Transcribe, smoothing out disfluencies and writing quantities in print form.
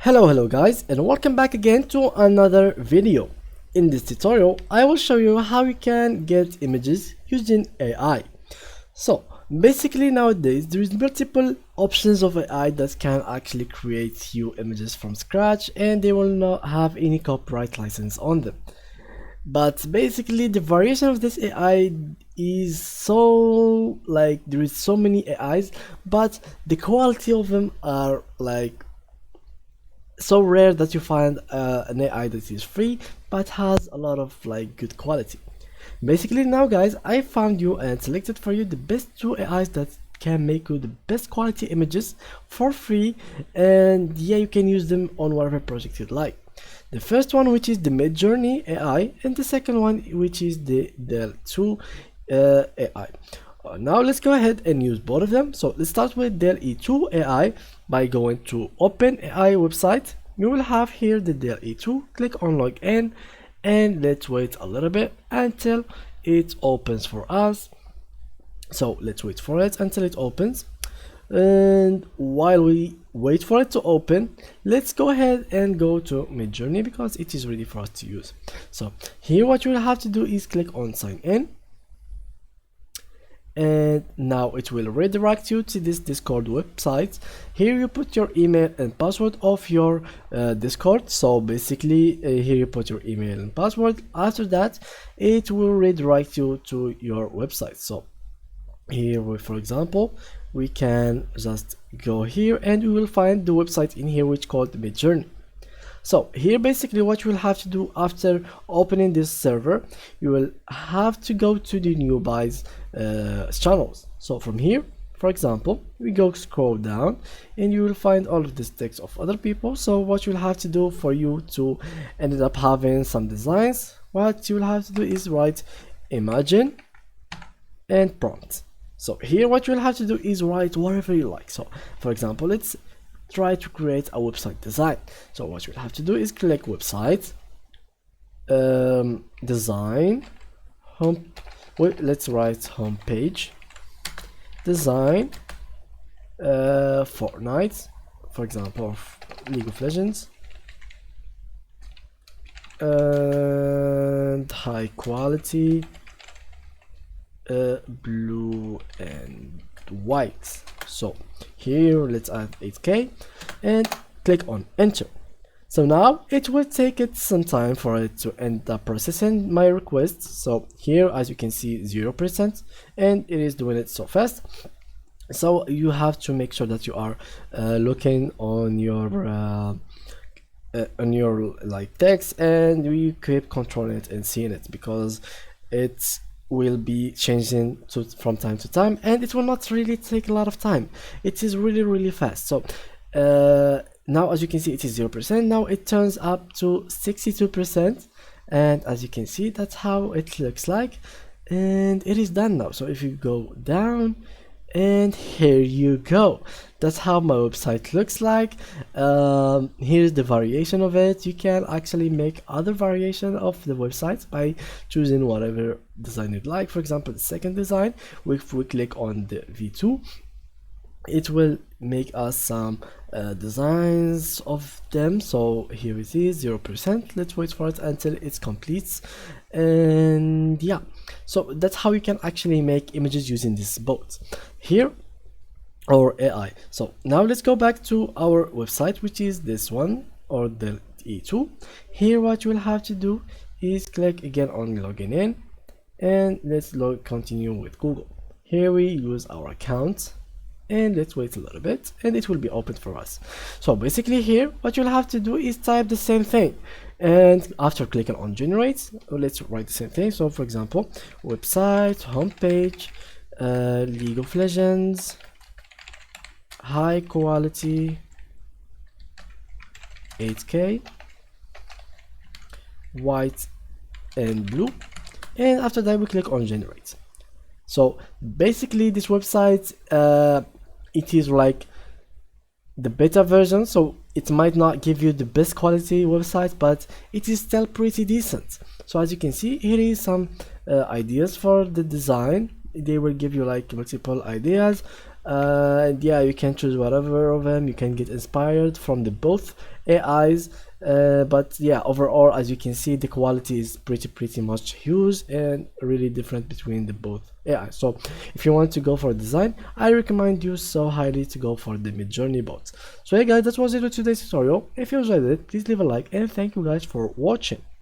Hello guys, and welcome back again to another video. In this tutorial I will show you how you can get images using AI. So basically nowadays there is multiple options of AI that can actually create you images from scratch, and they will not have any copyright license on them. But basically the variation of this AI is so, like, there is so many AIs, but the quality of them are like so rare that you find an AI that is free but has a lot of like good quality. Basically now guys, I found you and selected for you the best two AIs that can make you the best quality images for free, and yeah, you can use them on whatever project you'd like. The first one, which is the Midjourney AI, and the second one, which is the Del2 AI. Now let's go ahead and use both of them. So let's start with Del E2 AI by going to OpenAI website. You will have here the Del E2. Click on login, and let's wait a little bit until it opens for us. So let's wait for it until it opens, and while we wait for it to open, let's go ahead and go to Midjourney because it is ready for us to use. So here what you will have to do is click on sign in, and now it will redirect you to this Discord website. Here you put your email and password of your Discord. So basically here you put your email and password. After that it will redirect you to your website. So here for example we can just go here and we will find the website in here which called Midjourney. So here basically what you will have to do after opening this server, you will have to go to the new buys channels. So from here, for example, we go scroll down and you will find all of this text of other people. So what you'll have to do for you to end up having some designs, what you will have to do is write imagine and prompt. So here what you'll have to do is write whatever you like. So for example, let's try to create a website design. So what you'll have to do is click website, design, home. Let's write home page, design, Fortnite, for example, League of Legends, and high quality, blue and white. So here let's add 8K and click on enter. So now it will take it some time for it to end up processing my request. So here as you can see 0%, and it is doing it so fast. So you have to make sure that you are looking on your like text, and you keep controlling it and seeing it because it's will be changing from time to time, and it will not really take a lot of time. It is really fast. So now as you can see it is 0%. Now it turns up to 62%, and as you can see that's how it looks like, and it is done now. So if you go down, and here you go, that's how my website looks like. Here's the variation of it. You can actually make other variation of the website by choosing whatever design you'd like. For example, the second design, if we click on the V2, it will make us some designs of them. So here it is 0%. Let's wait for it until it completes, and yeah, so that's how you can actually make images using this bot here or AI. So now let's go back to our website, which is this one, or the E2. Here what you will have to do is click again on login in, and let's continue with Google. Here we use our account, and let's wait a little bit and it will be opened for us. So basically here what you'll have to do is type the same thing, and after clicking on generate, let's write the same thing. So for example, website, homepage, League of Legends, high quality, 8K, white and blue, and after that we click on generate. So basically this website it is like the beta version, so it might not give you the best quality website, but it is still pretty decent. So as you can see, here is some ideas for the design. They will give you like multiple ideas, and yeah, you can choose whatever of them. You can get inspired from the both, AIs. But yeah, overall, as you can see, the quality is pretty much huge and really different between the both AI. So if you want to go for design, I recommend you so highly to go for the Midjourney bots. So yeah guys, that was it with today's tutorial. If you enjoyed it, please leave a like, and thank you guys for watching.